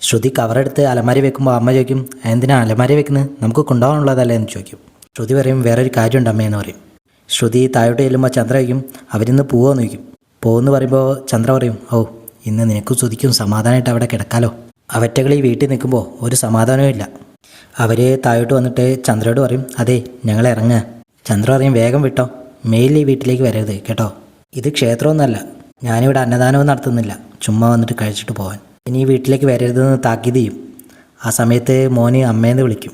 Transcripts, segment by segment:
ശ്രുതി കവറെടുത്ത് അലമാരി വെക്കുമ്പോൾ അമ്മ ചോദിക്കും, എന്തിനാ അലമാരി വെക്കുന്നത്, നമുക്ക് കൊണ്ടുപോകാനുള്ളതല്ലേ എന്ന് ചോദിക്കും. ശ്രുതി പറയും, വേറൊരു കാര്യമുണ്ട് അമ്മയെന്ന് പറയും. ശ്രുതി താഴോട്ട് ചെല്ലുമ്പോൾ ചന്ദ്ര ചോദിക്കും, അവരിന്ന് പോവുമെന്ന് ചോദിക്കും. പോകുമെന്ന് പറയുമ്പോൾ ചന്ദ്ര പറയും, ഓ ഇന്ന് നിനക്കും ശ്രുതിക്കും സമാധാനമായിട്ട് അവിടെ കിടക്കാലോ. അവറ്റകൾ ഈ വീട്ടിൽ നിൽക്കുമ്പോൾ ഒരു സമാധാനവും ഇല്ല. അവർ താഴോട്ട് വന്നിട്ട് ചന്ദ്രയോട് പറയും, അതെ ഞങ്ങൾ ഇറങ്ങുക. ചന്ദ്ര പറയും, വേഗം വിട്ടോ, മെയിൽ ഈ വീട്ടിലേക്ക് വരരുത് കേട്ടോ. ഇത് ക്ഷേത്രമൊന്നുമല്ല, ഞാനിവിടെ അന്നദാനവും നടത്തുന്നില്ല, ചുമ്മാ വന്നിട്ട് കഴിച്ചിട്ട് പോകാൻ. ഇനി ഈ വീട്ടിലേക്ക് വരരുതെന്ന് താക്കീത് ചെയ്യും. ആ സമയത്ത് മോന് അമ്മയെന്ന് വിളിക്കും.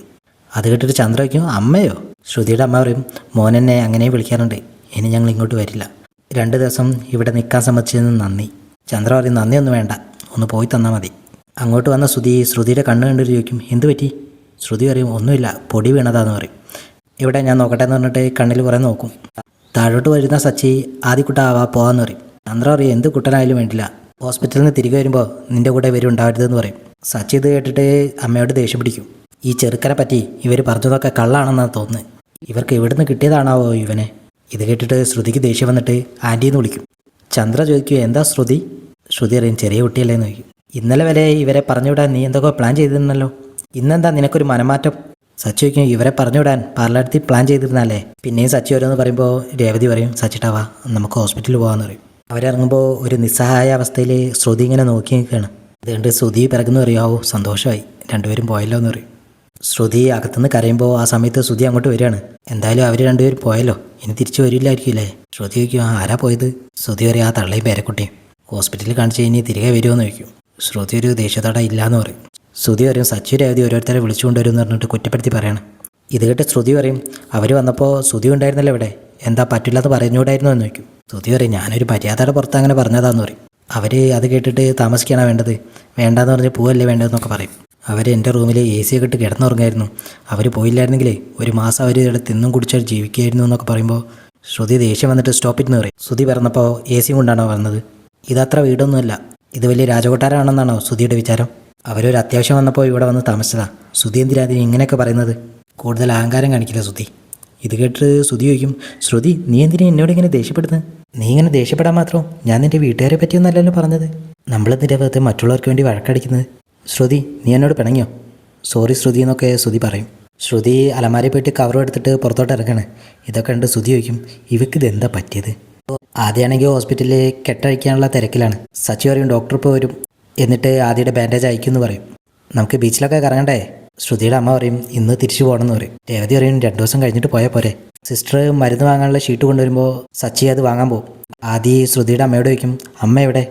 അത് കേട്ടിട്ട് ചന്ദ്ര വയ്ക്കും, അമ്മയോ? ശ്രുതിയുടെ അമ്മ പറയും, മോനെന്നെ അങ്ങനെയും വിളിക്കാറുണ്ട്, ഇനി ഞങ്ങൾ ഇങ്ങോട്ട് വരില്ല. 2 ദിവസം ഇവിടെ നിൽക്കാൻ സമ്മതിച്ചതിന് നന്ദി. ചന്ദ്ര പറയും, നന്ദിയൊന്നും വേണ്ട, ഒന്ന് പോയി തന്നാൽ മതി. അങ്ങോട്ട് വന്ന ശ്രുതിയുടെ കണ്ണ് കണ്ടിട്ട് ചോദിക്കും, എന്ത് പറ്റി? ശ്രുതി പറയും, ഒന്നുമില്ല, പൊടി വീണതാന്ന് പറയും. ഇവിടെ ഞാൻ നോക്കട്ടെ എന്ന് പറഞ്ഞിട്ട് കണ്ണിൽ കുറേ നോക്കും. താഴോട്ട് വരുന്ന സച്ചി, ആദ്യക്കുട്ടാവാ പോകാമെന്ന് പറയും. ചന്ദ്ര പറയും, എന്ത് കുട്ടനായാലും വേണ്ടില്ല, ഹോസ്പിറ്റലിൽ നിന്ന് തിരികെ വരുമ്പോൾ നിൻ്റെ കൂടെ ഇവർ ഉണ്ടാവരുതെന്ന് പറയും. സച്ചി ഇത് കേട്ടിട്ട് അമ്മയോട് ദേഷ്യം പിടിക്കും. ഈ ചെറുക്കനെ പറ്റി ഇവർ പറഞ്ഞതൊക്കെ കള്ളാണെന്നാണ് തോന്നുന്നത്, ഇവർക്ക് എവിടുന്ന് കിട്ടിയതാണാവോ ഇവനെ. ഇത് കേട്ടിട്ട് ശ്രുതിക്ക് ദേഷ്യം വന്നിട്ട് ആൻറ്റിന്ന് വിളിക്കും. ചന്ദ്ര ചോദിക്കും, എന്താ ശ്രുതി? ശ്രുതി അറിയും, ചെറിയ കുട്ടിയല്ലേന്ന് ചോദിക്കും. ഇന്നലെ വരെ ഇവരെ പറഞ്ഞുവിടാൻ നീ എന്തൊക്കെ പ്ലാൻ ചെയ്തിരുന്നല്ലോ, ഇന്നെന്താ നിനക്കൊരു മനമാറ്റം? സച്ചി ചോദിക്കും, ഇവരെ പറഞ്ഞുവിടാൻ പാർലടുത്ത് പ്ലാൻ ചെയ്തിരുന്നല്ലേ? പിന്നെയും സച്ചി ഓരോന്ന് പറയുമ്പോൾ രേവതി പറയും, സച്ചിട്ടാവാ നമുക്ക് ഹോസ്പിറ്റലിൽ പോകാമെന്ന് പറയും. അവരിറങ്ങുമ്പോൾ ഒരു നിസ്സഹായ അവസ്ഥയിൽ ശ്രുതി ഇങ്ങനെ നോക്കി നിൽക്കുകയാണ്. അതുകൊണ്ട് ശ്രുതി പിറകുന്നു അറിയാവോ, സന്തോഷമായി, രണ്ടുപേരും പോയല്ലോ എന്ന് പറയും. ശ്രുതി അകത്തുനിന്ന് കരയുമ്പോൾ ആ സമയത്ത് ശ്രുതി അങ്ങോട്ട് വരികയാണ്. എന്തായാലും അവർ രണ്ടുപേരും പോയല്ലോ, ഇനി തിരിച്ചു വരില്ലായിരിക്കില്ലേ? ശ്രുതി ചോദിക്കും, ആരാ പോയത്? ശ്രുതി പറയും, ആ തള്ളയും പേരക്കുട്ടിയും. ഹോസ്പിറ്റലിൽ കാണിച്ച് കഴിഞ്ഞ് തിരികെ വരുമോയെന്ന് ചോദിക്കും. ശ്രുതി ഒരു ദേഷ്യത്തോടെ ഇല്ലയെന്ന് പറയും. ശ്രുതി പറയും, സച്ചി രേവതി ഓരോരുത്തരെ വിളിച്ചുകൊണ്ടുവരുമെന്ന് പറഞ്ഞിട്ട് കുറ്റപ്പെടുത്തി പറയണം. ഇത് കേട്ട് ശ്രുതി പറയും, അവർ വന്നപ്പോൾ ശ്രുതി ഉണ്ടായിരുന്നല്ലോ ഇവിടെ, എന്താ പറ്റില്ലാന്ന് പറഞ്ഞുകൂടായിരുന്നു എന്ന് ചോദിക്കും. ശ്രുതി പറയും, ഞാനൊരു മര്യാദയുടെ പുറത്ത് അങ്ങനെ പറഞ്ഞതാന്ന് പറയും. അവർ അത് കേട്ടിട്ട് താമസിക്കാനാണ് വേണ്ടത്, വേണ്ടാന്ന് പറഞ്ഞ് പോവല്ലേ വേണ്ടതെന്നൊക്കെ പറയും. അവർ എൻ്റെ റൂമിൽ AC ഒക്കെ ഇട്ട് കിടന്നുറങ്ങായിരുന്നു, അവർ പോയില്ലായിരുന്നെങ്കിലേ 1 മാസം അവർ ഇവിടെ തിന്നും കുടിച്ചാൽ ജീവിക്കുകയായിരുന്നു എന്നൊക്കെ പറയുമ്പോൾ ശ്രുതി ദേഷ്യം വന്നിട്ട് സ്റ്റോപ്പിറ്റ് എന്ന് പറയും. ശ്രുതി പറഞ്ഞപ്പോൾ AC കൊണ്ടാണോ വന്നത്? ഇതത്ര വീടൊന്നുമല്ല, ഇത് വലിയ രാജകൊട്ടാരമാണെന്നാണോ ശ്രുതിയുടെ വിചാരം? അവരൊരു അത്യാവശ്യം വന്നപ്പോൾ ഇവിടെ വന്ന് താമസിച്ചതാ. ശ്രുതി എന്തിനാ അതിന് ഇങ്ങനെയൊക്കെ പറയുന്നത്? കൂടുതൽ അഹങ്കാരം കാണിക്കില്ല ശ്രുതി. ഇത് കേട്ട് ശ്രുതി ചോദിക്കും, ശ്രുതി നീ എന്തിനാ എന്നോട് ഇങ്ങനെ ദേഷ്യപ്പെടുന്നത്? നീ ഇങ്ങനെ ദേഷ്യപ്പെടാൻ മാത്രം ഞാൻ നിൻ്റെ വീട്ടുകാരെ പറ്റിയൊന്നല്ലല്ലോ പറഞ്ഞത്. നമ്മളെന്തിൻ്റെ ഭാഗത്ത് മറ്റുള്ളവർക്ക് വേണ്ടി വഴക്കടിക്കുന്നത്? ശ്രുതി നീ എന്നോട് പിണങ്ങിയോ? സോറി ശ്രുതി എന്നൊക്കെ ശ്രുതി പറയും. ശ്രുതി അലമാരി പോയിട്ട് കവറും എടുത്തിട്ട് പുറത്തോട്ട് ഇറങ്ങാണ്. ഇതൊക്കെ കണ്ട് ശ്രുതി ചോദിക്കും, ഇവയ്ക്കിത് എന്താ പറ്റിയത്? ആദ്യമാണെങ്കിൽ ഹോസ്പിറ്റലിൽ കെട്ടഴിക്കാനുള്ള തിരക്കിലാണ്. സച്ചി പറയും, ഡോക്ടർ ഇപ്പോൾ വരും, എന്നിട്ട് ആദ്യയുടെ ബാൻഡേജ് അയക്കുമെന്ന് പറയും. നമുക്ക് ബീച്ചിലൊക്കെ കറങ്ങണ്ടേ? ശ്രുതിയുടെ അമ്മ പറയും, ഇന്ന് തിരിച്ചു പോകണമെന്ന് പറയും. രേവതി പറയും, 2 ദിവസം കഴിഞ്ഞിട്ട് പോയാൽ പോരെ. സിസ്റ്റർ മരുന്ന് വാങ്ങാനുള്ള ഷീട്ട് കൊണ്ടുവരുമ്പോൾ സച്ചി അത് വാങ്ങാൻ പോകും. ആദ്യം ശ്രുതിയുടെ അമ്മയോട് ചോദിക്കും, അമ്മ എവിടെ?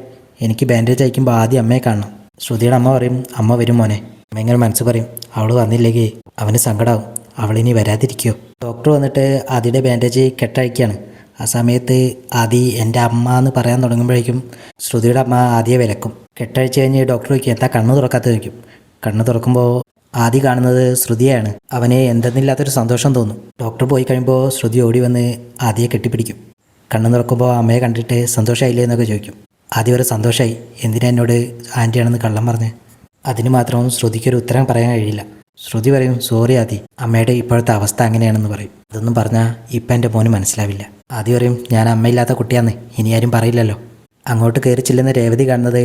എനിക്ക് ബാൻഡേജ് അയക്കുമ്പോൾ ആദ്യം അമ്മയെ കാണണം. ശ്രുതിയുടെ അമ്മ പറയും, അമ്മ വരും മോനെ. അമ്മ ഇങ്ങനെ മനസ്സ് പറയും, അവൾ വന്നില്ലെങ്കിൽ അവന് സങ്കടമാവും, അവളിനി വരാതിരിക്കുമോ? ഡോക്ടർ വന്നിട്ട് ആദ്യയുടെ ബാൻഡേജ് കെട്ടഴിക്കുകയാണ്. ആ സമയത്ത് ആദി എൻ്റെ അമ്മ എന്ന് പറയാൻ തുടങ്ങുമ്പോഴേക്കും ശ്രുതിയുടെ അമ്മ ആദ്യെ വിലക്കും. കെട്ടഴിച്ച് കഴിഞ്ഞ് ഡോക്ടർ ചോദിക്കും, എന്താ കണ്ണ് തുറക്കാത്ത ചോദിക്കും. കണ്ണ് തുറക്കുമ്പോൾ ആദി കാണുന്നത് ശ്രുതിയാണ്. അവന് എന്തെന്നില്ലാത്തൊരു സന്തോഷം തോന്നും. ഡോക്ടർ പോയി കഴിയുമ്പോൾ ശ്രുതി ഓടി വന്ന് ആദിയെ കെട്ടിപ്പിടിക്കും. കണ്ണ് തുറക്കുമ്പോൾ അമ്മയെ കണ്ടിട്ട് സന്തോഷമായില്ലേ എന്നൊക്കെ ചോദിക്കും. ആദ്യം ഒരു സന്തോഷമായി, എന്തിനാ എന്നോട് ആൻറ്റിയാണെന്ന് കള്ളം പറഞ്ഞ്? അതിന് മാത്രം ശ്രുതിക്കൊരു ഉത്തരം പറയാൻ കഴിയില്ല. ശ്രുതി പറയും, സോറി ആദി, അമ്മയുടെ ഇപ്പോഴത്തെ അവസ്ഥ അങ്ങനെയാണെന്ന് പറയും. അതൊന്നും പറഞ്ഞാൽ ഇപ്പം എൻ്റെ മോന് മനസ്സിലാവില്ല. ആദ്യം പറയും, ഞാൻ അമ്മയില്ലാത്ത കുട്ടിയാന്ന്, ഇനി ആരും പറയില്ലല്ലോ. അങ്ങോട്ട് കയറി ചെല്ലുന്ന രേവതി കാണുന്നത്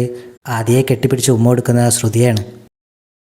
ആദിയെ കെട്ടിപ്പിടിച്ച് ഉമ്മ കൊടുക്കുന്ന ശ്രുതിയാണ്.